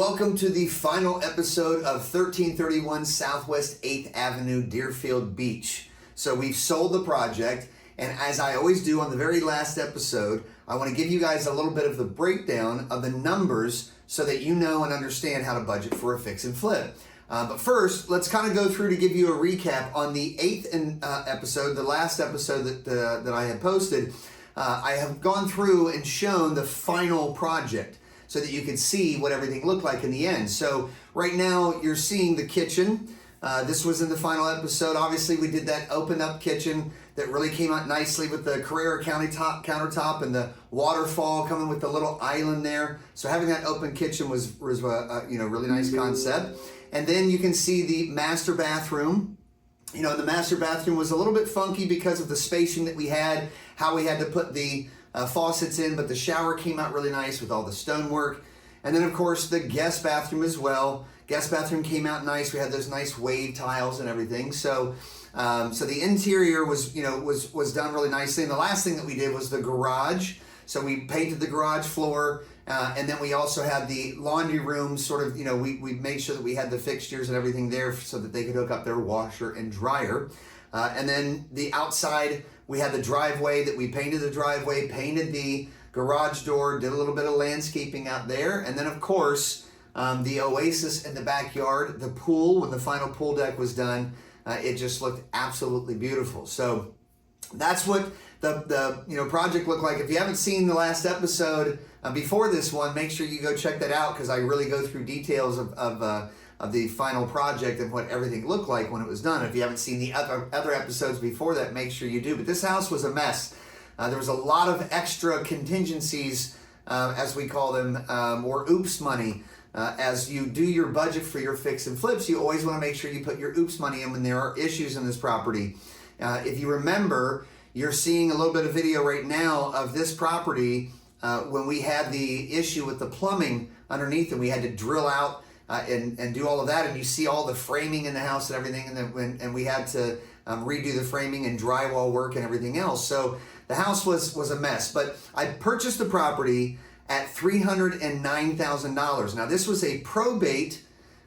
welcome to the final episode of 1331 Southwest 8th Avenue, Deerfield Beach. So we've sold the project, and as I always do on the very last episode, I want to give you guys a little bit of the breakdown of the numbers so that you know and understand how to budget for a fix and flip. But first, let's kind of go through to give you a recap on the 8th episode, the last episode that I had posted. I have gone through and shown the final project so that you can see what everything looked like in the end. So right now you're seeing the kitchen. This was in the final episode. Obviously we did that open up kitchen that really came out nicely with the Carrera countertop and the waterfall coming with the little island there. So having that open kitchen was a really nice concept. And then you can see the master bathroom. You know, the master bathroom was a little bit funky because of the spacing that we had, how we had to put the faucets in, but the shower came out really nice with all the stonework. And then of course the guest bathroom as well. Guest bathroom came out nice. We had those nice wave tiles and everything. So the interior was done really nicely. And the last thing that we did was the garage. So we painted the garage floor, and then we also had the laundry room sort of, we made sure that we had the fixtures and everything there so that they could hook up their washer and dryer. And then the outside, we had the driveway that we painted the driveway, painted the garage door, did a little bit of landscaping out there. And then of course, the oasis in the backyard, the pool, when the final pool deck was done, it just looked absolutely beautiful. So that's what the project looked like. If you haven't seen the last episode before this one, make sure you go check that out because I really go through details of the final project and what everything looked like when it was done. If you haven't seen the other episodes before that, make sure you do. But this house was a mess. There was a lot of extra contingencies, as we call them, or oops money. As you do your budget for your fix and flips, you always want to make sure you put your oops money in when there are issues in this property. If you remember, you're seeing a little bit of video right now of this property when we had the issue with the plumbing underneath and we had to drill out and do all of that, and you see all the framing in the house and everything, and we had to redo the framing and drywall work and everything else. So the house was a mess, but I purchased the property at $309,000. Now this was a probate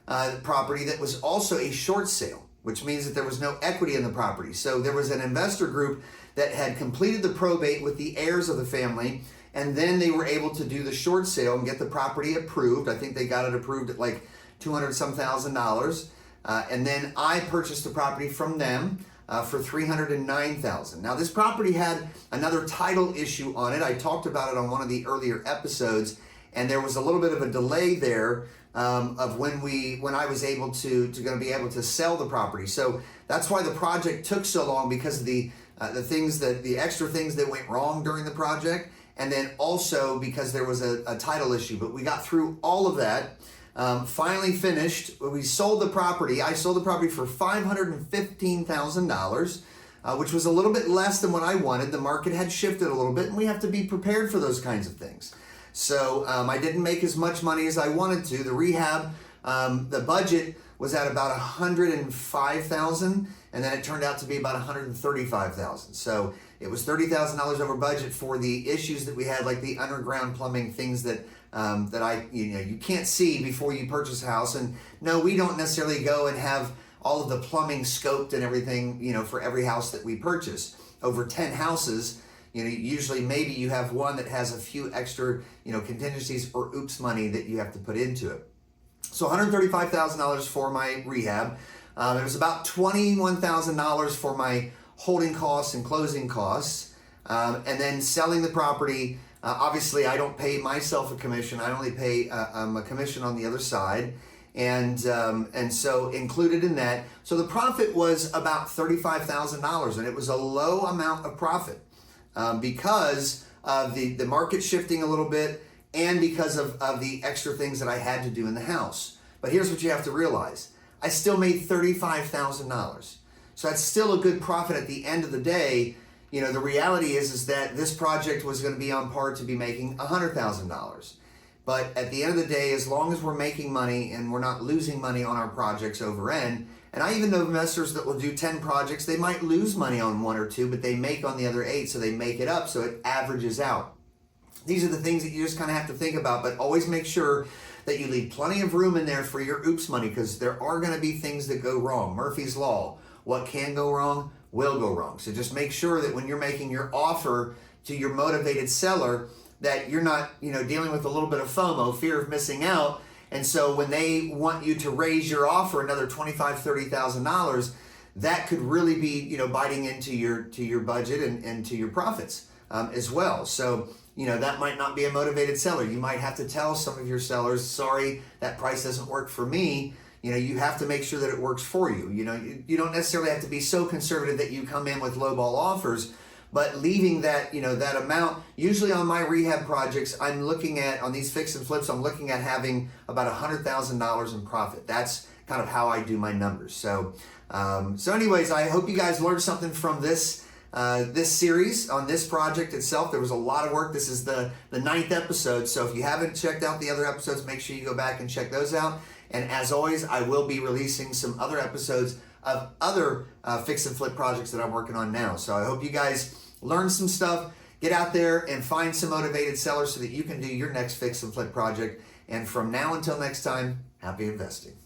property that was also a short sale, which means that there was no equity in the property. So there was an investor group that had completed the probate with the heirs of the family, and then they were able to do the short sale and get the property approved. I think they got it approved at like $200-some-thousand. And then I purchased the property from them for $309,000. Now this property had another title issue on it. I talked about it on one of the earlier episodes, and there was a little bit of a delay there of when I was able to be able to sell the property. So that's why the project took so long, because of the extra things that went wrong during the project, and then also because there was a title issue. But we got through all of that. Finally finished. We sold the property. I sold the property for $515,000, which was a little bit less than what I wanted. The market had shifted a little bit, and we have to be prepared for those kinds of things. So I didn't make as much money as I wanted to. The rehab, the budget was at about $105,000, and then it turned out to be about $135,000. So it was $30,000 over budget for the issues that we had, like the underground plumbing, things that you can't see before you purchase a house. And no, we don't necessarily go and have all of the plumbing scoped and everything, for every house that we purchase. Over 10 houses, usually maybe you have one that has a few extra, contingencies or oops money that you have to put into it. So $135,000 for my rehab. It was about $21,000 for my holding costs and closing costs. And then selling the property, obviously I don't pay myself a commission. I only pay a commission on the other side. And so included in that, so the profit was about $35,000, and it was a low amount of profit because of the market shifting a little bit, and because of the extra things that I had to do in the house. But here's what you have to realize. I still made $35,000. So that's still a good profit at the end of the day. The reality is that this project was going to be on par to be making $100,000. But at the end of the day, as long as we're making money and we're not losing money on our projects over end, and I even know investors that will do 10 projects, they might lose money on one or two, but they make on the other 8, so they make it up, so it averages out. These are the things that you just kind of have to think about, but always make sure that you leave plenty of room in there for your oops money, because there are going to be things that go wrong. Murphy's Law. What can go wrong will go wrong. So just make sure that when you're making your offer to your motivated seller, that you're not, dealing with a little bit of FOMO, fear of missing out. And so when they want you to raise your offer another $25,000, $30,000, that could really be, biting into your budget and to your profits as well. So, that might not be a motivated seller. You might have to tell some of your sellers, sorry, that price doesn't work for me. You have to make sure that it works for you. You don't necessarily have to be so conservative that you come in with lowball offers, but leaving that, that amount. Usually on my rehab projects, I'm looking at, on these fix and flips, I'm looking at having about $100,000 in profit. That's kind of how I do my numbers. So anyways, I hope you guys learned something from this series on this project itself. There was a lot of work. This is the 9th episode. So if you haven't checked out the other episodes, make sure you go back and check those out. And as always, I will be releasing some other episodes of other fix and flip projects that I'm working on now. So I hope you guys learn some stuff. Get out there and find some motivated sellers so that you can do your next fix and flip project. And from now until next time, happy investing.